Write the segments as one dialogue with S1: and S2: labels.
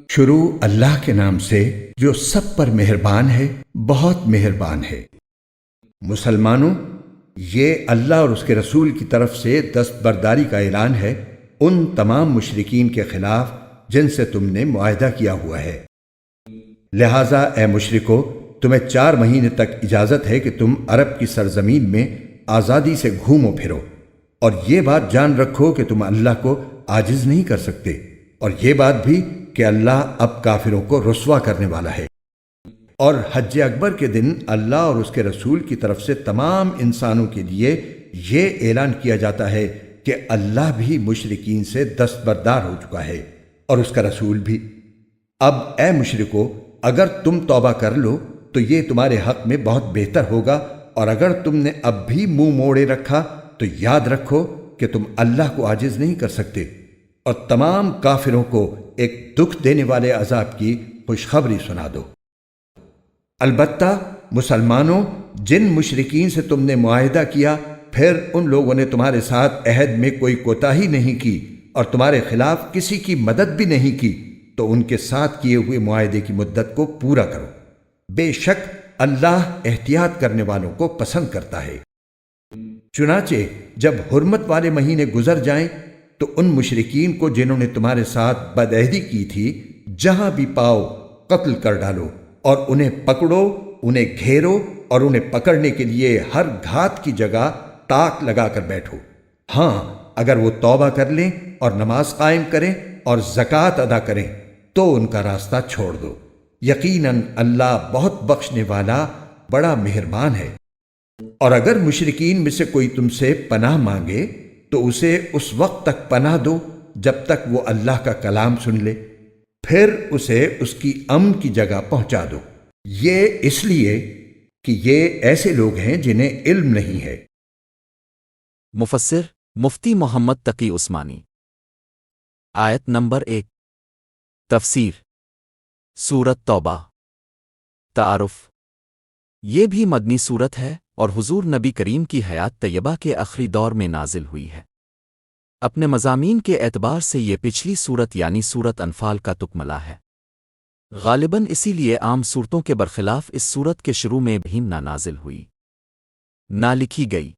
S1: شروع اللہ کے نام سے جو سب پر مہربان ہے، بہت مہربان ہے۔ مسلمانوں، یہ اللہ اور اس کے رسول کی طرف سے دستبرداری کا اعلان ہے ان تمام مشرکین کے خلاف جن سے تم نے معاہدہ کیا ہوا ہے۔ لہٰذا اے مشرکو، تمہیں 4 مہینے تک اجازت ہے کہ تم عرب کی سرزمین میں آزادی سے گھومو پھرو، اور یہ بات جان رکھو کہ تم اللہ کو عاجز نہیں کر سکتے، اور یہ بات بھی کہ اللہ اب کافروں کو رسوا کرنے والا ہے۔ اور حج اکبر کے دن اللہ اور اس کے رسول کی طرف سے تمام انسانوں کے لیے یہ اعلان کیا جاتا ہے کہ اللہ بھی مشرکین سے دستبردار ہو چکا ہے، اور اس کا رسول بھی۔ اب اے مشرکو، اگر تم توبہ کر لو تو یہ تمہارے حق میں بہت بہتر ہوگا، اور اگر تم نے اب بھی منہ موڑے رکھا تو یاد رکھو کہ تم اللہ کو عاجز نہیں کر سکتے، اور تمام کافروں کو ایک دکھ دینے والے عذاب کی خوشخبری سنا دو۔ البتہ مسلمانوں، جن مشرکین سے تم نے معاہدہ کیا پھر ان لوگوں نے تمہارے ساتھ عہد میں کوئی کوتاہی نہیں کی اور تمہارے خلاف کسی کی مدد بھی نہیں کی، تو ان کے ساتھ کیے ہوئے معاہدے کی مدت کو پورا کرو۔ بے شک اللہ احتیاط کرنے والوں کو پسند کرتا ہے۔ چنانچہ جب حرمت والے مہینے گزر جائیں تو ان مشرکین کو جنہوں نے تمہارے ساتھ بدعہدی کی تھی، جہاں بھی پاؤ قتل کر ڈالو، اور انہیں پکڑو، انہیں گھیرو، اور انہیں پکڑنے کے لیے ہر گھات کی جگہ تاک لگا کر بیٹھو۔ ہاں، اگر وہ توبہ کر لیں اور نماز قائم کریں اور زکوٰۃ ادا کریں تو ان کا راستہ چھوڑ دو، یقیناً اللہ بہت بخشنے والا بڑا مہربان ہے۔ اور اگر مشرکین میں سے کوئی تم سے پناہ مانگے تو اسے اس وقت تک پناہ دو جب تک وہ اللہ کا کلام سن لے، پھر اسے اس کی امن کی جگہ پہنچا دو۔ یہ اس لیے کہ یہ ایسے لوگ ہیں جنہیں علم نہیں ہے۔
S2: مفسر مفتی محمد تقی عثمانی۔ آیت نمبر 1۔ تفسیر سورت توبہ۔ تعارف۔ یہ بھی مدنی سورت ہے اور حضور نبی کریم کی حیات طیبہ کے آخری دور میں نازل ہوئی ہے۔ اپنے مضامین کے اعتبار سے یہ پچھلی سورت یعنی سورت انفال کا تکملہ ہے۔ غالباً اسی لیے عام صورتوں کے برخلاف اس سورت کے شروع میں بھی نہ نازل ہوئی، نہ لکھی گئی،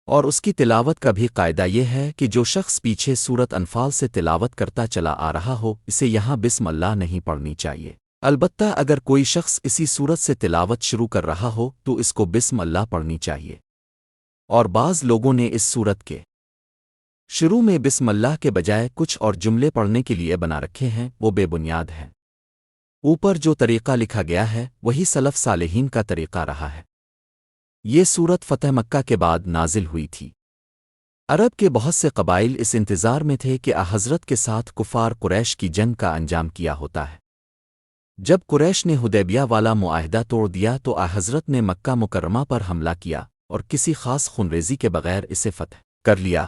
S2: اور اس کی تلاوت کا بھی قاعدہ یہ ہے کہ جو شخص پیچھے سورت انفال سے تلاوت کرتا چلا آ رہا ہو اسے یہاں بسم اللہ نہیں پڑھنی چاہیے۔ البتہ اگر کوئی شخص اسی سورت سے تلاوت شروع کر رہا ہو تو اس کو بسم اللہ پڑھنی چاہیے۔ اور بعض لوگوں نے اس سورت کے شروع میں بسم اللہ کے بجائے کچھ اور جملے پڑھنے کے لیے بنا رکھے ہیں، وہ بے بنیاد ہیں۔ اوپر جو طریقہ لکھا گیا ہے وہی سلف صالحین کا طریقہ رہا ہے۔ یہ سورت فتح مکہ کے بعد نازل ہوئی تھی۔ عرب کے بہت سے قبائل اس انتظار میں تھے کہ حضرت کے ساتھ کفار قریش کی جنگ کا انجام کیا ہوتا ہے۔ جب قریش نے حدیبیہ والا معاہدہ توڑ دیا تو حضرت نے مکہ مکرمہ پر حملہ کیا اور کسی خاص خونریزی کے بغیر اسے فتح کر لیا۔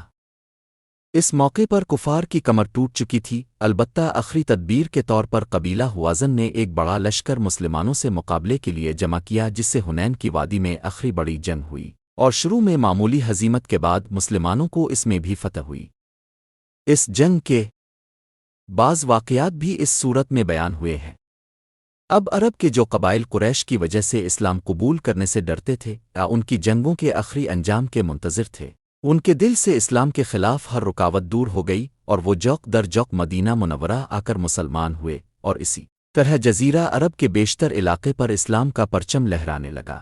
S2: اس موقع پر کفار کی کمر ٹوٹ چکی تھی، البتہ آخری تدبیر کے طور پر قبیلہ ہوازن نے ایک بڑا لشکر مسلمانوں سے مقابلے کے لیے جمع کیا، جس سے حنین کی وادی میں آخری بڑی جنگ ہوئی، اور شروع میں معمولی ہزیمت کے بعد مسلمانوں کو اس میں بھی فتح ہوئی۔ اس جنگ کے بعض واقعات بھی اس صورت میں بیان ہوئے ہیں۔ اب عرب کے جو قبائل قریش کی وجہ سے اسلام قبول کرنے سے ڈرتے تھے یا ان کی جنگوں کے آخری انجام کے منتظر تھے، ان کے دل سے اسلام کے خلاف ہر رکاوٹ دور ہو گئی اور وہ جوق در جوق مدینہ منورہ آ کر مسلمان ہوئے، اور اسی طرح جزیرہ عرب کے بیشتر علاقے پر اسلام کا پرچم لہرانے لگا۔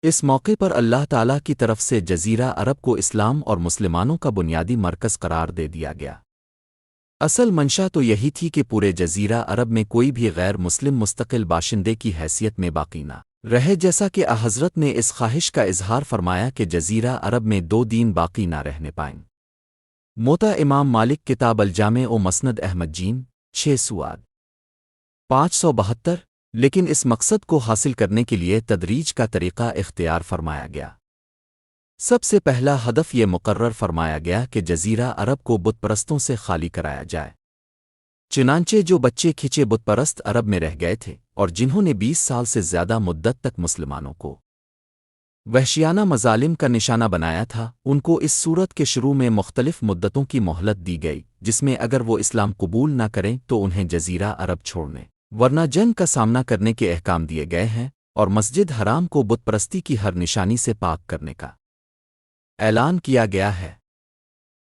S2: اس موقع پر اللہ تعالیٰ کی طرف سے جزیرہ عرب کو اسلام اور مسلمانوں کا بنیادی مرکز قرار دے دیا گیا۔ اصل منشا تو یہی تھی کہ پورے جزیرہ عرب میں کوئی بھی غیر مسلم مستقل باشندے کی حیثیت میں باقی نہ رہے، جیسا کہ حضرت نے اس خواہش کا اظہار فرمایا کہ جزیرہ عرب میں 2 دین باقی نہ رہنے پائیں۔ موطا امام مالک کتاب الجامع و مسند احمد جیم 6 سواد 572۔ لیکن اس مقصد کو حاصل کرنے کے لیے تدریج کا طریقہ اختیار فرمایا گیا۔ سب سے پہلا ہدف یہ مقرر فرمایا گیا کہ جزیرہ عرب کو بت پرستوں سے خالی کرایا جائے۔ چنانچہ جو بچے کھچے بت پرست عرب میں رہ گئے تھے اور جنہوں نے 20 سال سے زیادہ مدت تک مسلمانوں کو وحشیانہ مظالم کا نشانہ بنایا تھا، ان کو اس صورت کے شروع میں مختلف مدتوں کی مہلت دی گئی جس میں اگر وہ اسلام قبول نہ کریں تو انہیں جزیرہ عرب چھوڑنے ورنہ جنگ کا سامنا کرنے کے احکام دیے گئے ہیں، اور مسجد حرام کو بت پرستی کی ہر نشانی سے پاک کرنے کا اعلان کیا گیا ہے۔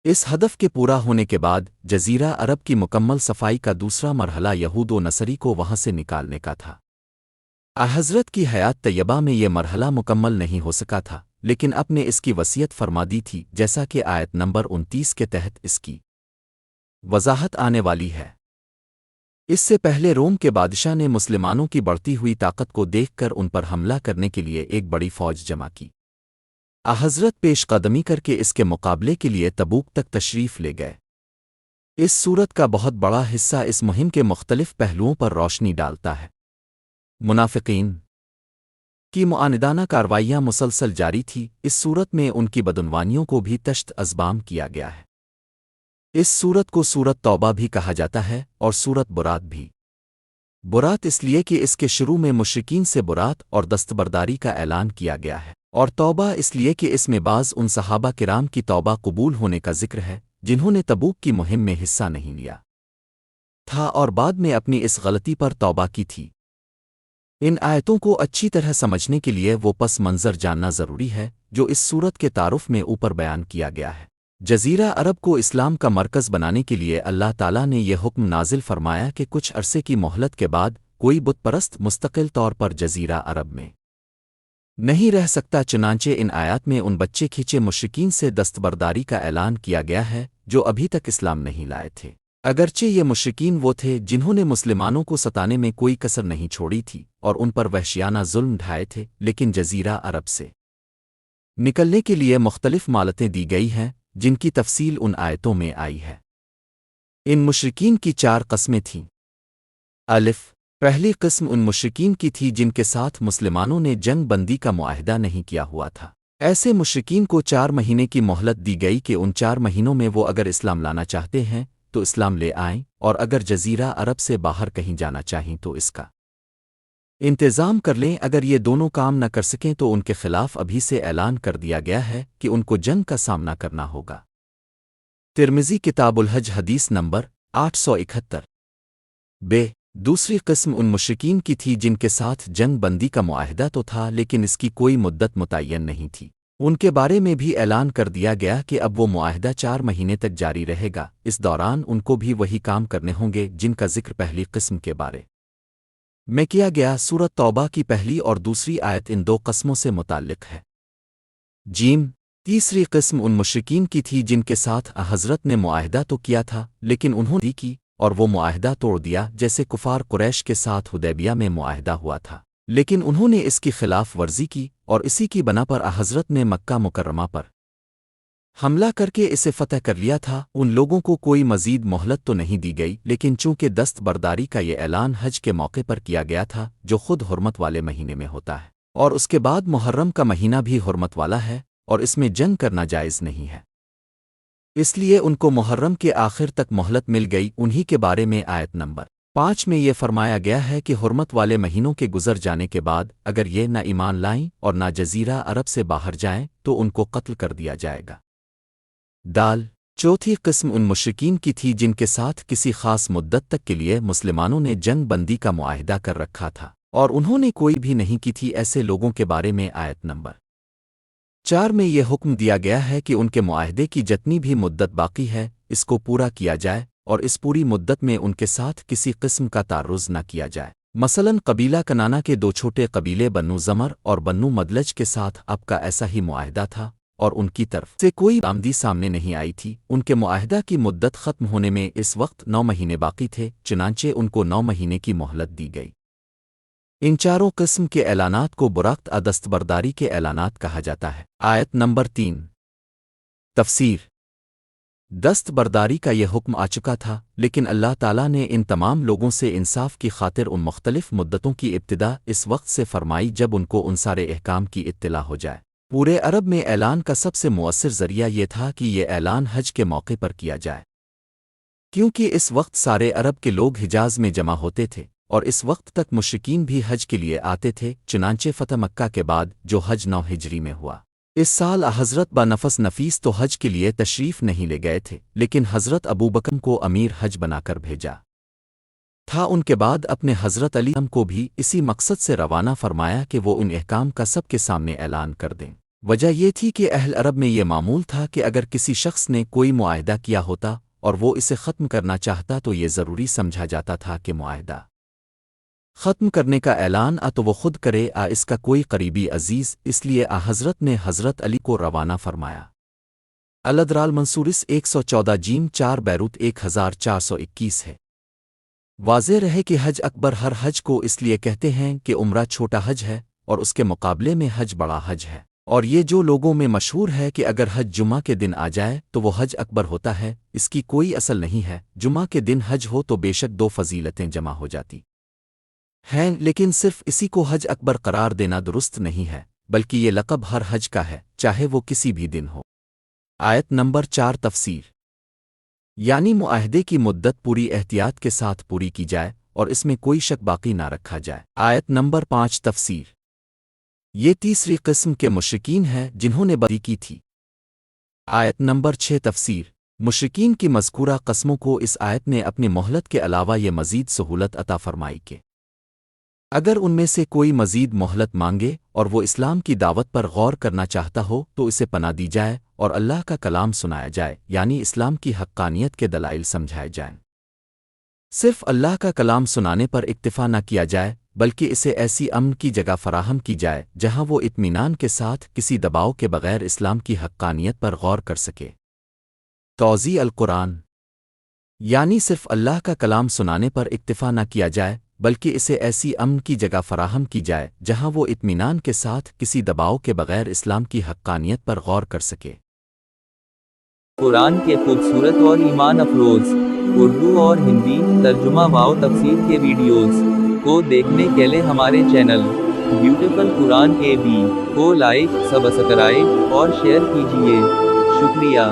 S2: اس ہدف کے پورا ہونے کے بعد جزیرہ عرب کی مکمل صفائی کا دوسرا مرحلہ یہود و نصری کو وہاں سے نکالنے کا تھا۔ حضرت کی حیات طیبہ میں یہ مرحلہ مکمل نہیں ہو سکا تھا، لیکن اب نے اس کی وصیت فرما دی تھی، جیسا کہ آیت نمبر 29 کے تحت اس کی وضاحت آنے والی ہے۔ اس سے پہلے روم کے بادشاہ نے مسلمانوں کی بڑھتی ہوئی طاقت کو دیکھ کر ان پر حملہ کرنے کے لیے ایک بڑی فوج جمع کی۔ حضرت پیش قدمی کر کے اس کے مقابلے کے لیے تبوک تک تشریف لے گئے۔ اس صورت کا بہت بڑا حصہ اس مہم کے مختلف پہلوؤں پر روشنی ڈالتا ہے۔ منافقین کی معاندانہ کارروائیاں مسلسل جاری تھی، اس صورت میں ان کی بدعنوانیوں کو بھی تشت ازبام کیا گیا ہے۔ اس صورت کو سورت توبہ بھی کہا جاتا ہے اور سورت برات بھی۔ برات اس لیے کہ اس کے شروع میں مشرکین سے برات اور دستبرداری کا اعلان کیا گیا ہے، اور توبہ اس لیے کہ اس میں بعض ان صحابہ کرام کی توبہ قبول ہونے کا ذکر ہے جنہوں نے تبوک کی مہم میں حصہ نہیں لیا تھا اور بعد میں اپنی اس غلطی پر توبہ کی تھی۔ ان آیتوں کو اچھی طرح سمجھنے کے لیے وہ پس منظر جاننا ضروری ہے جو اس صورت کے تعارف میں اوپر بیان کیا گیا ہے۔ جزیرہ عرب کو اسلام کا مرکز بنانے کے لیے اللہ تعالیٰ نے یہ حکم نازل فرمایا کہ کچھ عرصے کی مہلت کے بعد کوئی بت پرست مستقل طور پر جزیرہ عرب میں نہیں رہ سکتا، چنانچہ ان آیات میں ان بچے کھینچے مشرکین سے دستبرداری کا اعلان کیا گیا ہے جو ابھی تک اسلام نہیں لائے تھے، اگرچہ یہ مشرکین وہ تھے جنہوں نے مسلمانوں کو ستانے میں کوئی کسر نہیں چھوڑی تھی اور ان پر وحشیانہ ظلم ڈھائے تھے، لیکن جزیرہ عرب سے نکلنے کے لیے مختلف مالتیں دی گئی ہیں جن کی تفصیل ان آیتوں میں آئی ہے۔ ان مشرکین کی 4 قسمیں تھیں۔ الف، پہلی قسم ان مشرکین کی تھی جن کے ساتھ مسلمانوں نے جنگ بندی کا معاہدہ نہیں کیا ہوا تھا۔ ایسے مشرکین کو 4 مہینے کی مہلت دی گئی کہ ان 4 مہینوں میں وہ اگر اسلام لانا چاہتے ہیں تو اسلام لے آئیں، اور اگر جزیرہ عرب سے باہر کہیں جانا چاہیں تو اس کا انتظام کر لیں۔ اگر یہ دونوں کام نہ کر سکیں تو ان کے خلاف ابھی سے اعلان کر دیا گیا ہے کہ ان کو جنگ کا سامنا کرنا ہوگا۔ ترمذی کتاب الحج حدیث نمبر 871۔ بے، دوسری قسم ان مشرکین کی تھی جن کے ساتھ جنگ بندی کا معاہدہ تو تھا لیکن اس کی کوئی مدت متعین نہیں تھی۔ ان کے بارے میں بھی اعلان کر دیا گیا کہ اب وہ معاہدہ 4 مہینے تک جاری رہے گا، اس دوران ان کو بھی وہی کام کرنے ہوں گے جن کا ذکر پہلی قسم کے بارے میں کیا گیا۔ سورت توبہ کی پہلی اور دوسری آیت ان 2 قسموں سے متعلق ہے۔ جیم، تیسری قسم ان مشرکین کی تھی جن کے ساتھ حضرت نے معاہدہ تو کیا تھا لیکن انہوں نے کی اور وہ معاہدہ توڑ دیا، جیسے کفار قریش کے ساتھ حدیبیہ میں معاہدہ ہوا تھا، لیکن انہوں نے اس کی خلاف ورزی کی اور اسی کی بنا پر حضرت نے مکہ مکرمہ پر حملہ کر کے اسے فتح کر لیا تھا۔ ان لوگوں کو کوئی مزید مہلت تو نہیں دی گئی، لیکن چونکہ دست برداری کا یہ اعلان حج کے موقع پر کیا گیا تھا جو خود حرمت والے مہینے میں ہوتا ہے، اور اس کے بعد محرم کا مہینہ بھی حرمت والا ہے اور اس میں جنگ کرنا جائز نہیں ہے، اس لیے ان کو محرم کے آخر تک مہلت مل گئی۔ انہی کے بارے میں آیت نمبر 5 میں یہ فرمایا گیا ہے کہ حرمت والے مہینوں کے گزر جانے کے بعد اگر یہ نہ ایمان لائیں اور نہ جزیرہ عرب سے باہر جائیں تو ان کو قتل کر دیا جائے گا۔ دال، چوتھی قسم ان مشرکین کی تھی جن کے ساتھ کسی خاص مدت تک کے لیے مسلمانوں نے جنگ بندی کا معاہدہ کر رکھا تھا اور انہوں نے کوئی بھی نہیں کی تھی۔ ایسے لوگوں کے بارے میں آیت نمبر 4 میں یہ حکم دیا گیا ہے کہ ان کے معاہدے کی جتنی بھی مدت باقی ہے اس کو پورا کیا جائے اور اس پوری مدت میں ان کے ساتھ کسی قسم کا تعرض نہ کیا جائے۔ مثلاً قبیلہ کنانا کے 2 چھوٹے قبیلے بنو زمر اور بنو مدلج کے ساتھ اب کا ایسا ہی معاہدہ تھا اور ان کی طرف سے کوئی آمدی سامنے نہیں آئی تھی۔ ان کے معاہدہ کی مدت ختم ہونے میں اس وقت 9 مہینے باقی تھے، چنانچہ ان کو 9 مہینے کی مہلت دی گئی۔ ان 4 قسم کے اعلانات کو برعکس دستبرداری کے اعلانات کہا جاتا ہے۔ آیت نمبر 3۔ تفسیر۔ دست برداری کا یہ حکم آ چکا تھا، لیکن اللہ تعالیٰ نے ان تمام لوگوں سے انصاف کی خاطر ان مختلف مدتوں کی ابتدا اس وقت سے فرمائی جب ان کو ان سارے احکام کی اطلاع ہو جائے۔ پورے عرب میں اعلان کا سب سے مؤثر ذریعہ یہ تھا کہ یہ اعلان حج کے موقع پر کیا جائے، کیونکہ اس وقت سارے عرب کے لوگ حجاز میں جمع ہوتے تھے اور اس وقت تک مشرکین بھی حج کے لیے آتے تھے، چنانچہ فتح مکہ کے بعد جو حج 9 ہجری میں ہوا۔ اس سال حضرت با نفس نفیس تو حج کے لیے تشریف نہیں لے گئے تھے، لیکن حضرت ابوبکر کو امیر حج بنا کر بھیجا تھا۔ ان کے بعد اپنے حضرت علی کو بھی اسی مقصد سے روانہ فرمایا کہ وہ ان احکام کا سب کے سامنے اعلان کر دیں۔ وجہ یہ تھی کہ اہل عرب میں یہ معمول تھا کہ اگر کسی شخص نے کوئی معاہدہ کیا ہوتا اور وہ اسے ختم کرنا چاہتا تو یہ ضروری سمجھا جاتا تھا کہ معاہدہ ختم کرنے کا اعلان تو وہ خود کرے اس کا کوئی قریبی عزیز، اس لیے حضرت نے حضرت علی کو روانہ فرمایا۔ الادرال منصورس 114 جیم 4 بیروت 1421 ہے۔ واضح رہے کہ حج اکبر ہر حج کو اس لیے کہتے ہیں کہ عمرہ چھوٹا حج ہے اور اس کے مقابلے میں حج بڑا حج ہے، اور یہ جو لوگوں میں مشہور ہے کہ اگر حج جمعہ کے دن آ جائے تو وہ حج اکبر ہوتا ہے، اس کی کوئی اصل نہیں ہے۔ جمعہ کے دن حج ہو تو بے شک 2 فضیلتیں جمع ہو جاتی ہیں، لیکن صرف اسی کو حج اکبر قرار دینا درست نہیں ہے، بلکہ یہ لقب ہر حج کا ہے، چاہے وہ کسی بھی دن ہو۔ آیت نمبر 4 تفسیر، یعنی معاہدے کی مدت پوری احتیاط کے ساتھ پوری کی جائے اور اس میں کوئی شک باقی نہ رکھا جائے۔ آیت نمبر 5 تفسیر، یہ تیسری قسم کے مشرکین ہیں جنہوں نے بدی کی تھی۔ آیت نمبر 6 تفسیر، مشرکین کی مذکورہ قسموں کو اس آیت نے اپنی مہلت کے علاوہ یہ مزید سہولت عطا فرمائی کہ اگر ان میں سے کوئی مزید مہلت مانگے اور وہ اسلام کی دعوت پر غور کرنا چاہتا ہو تو اسے پناہ دی جائے اور اللہ کا کلام سنایا جائے، یعنی اسلام کی حقانیت کے دلائل سمجھائے جائیں۔ صرف اللہ کا کلام سنانے پر اکتفا نہ کیا جائے، بلکہ اسے ایسی امن کی جگہ فراہم کی جائے جہاں وہ اطمینان کے ساتھ کسی دباؤ کے بغیر اسلام کی حقانیت پر غور کر سکے۔ توضیح القرآن، یعنی صرف اللہ کا کلام سنانے پر اکتفا نہ کیا جائے بلکہ اسے ایسی امن کی جگہ فراہم کی جائے جہاں وہ اطمینان کے ساتھ کسی دباؤ کے بغیر اسلام کی حقانیت پر غور کر سکے۔
S3: قرآن کے خوبصورت اور ایمان افروز اردو اور ہندی ترجمہ و تفسیر کے ویڈیوز کو دیکھنے کے لیے ہمارے چینل بیوٹیفل قرآن کے بھی کو لائک، سبسکرائب اور شیئر کیجیے۔ شکریہ۔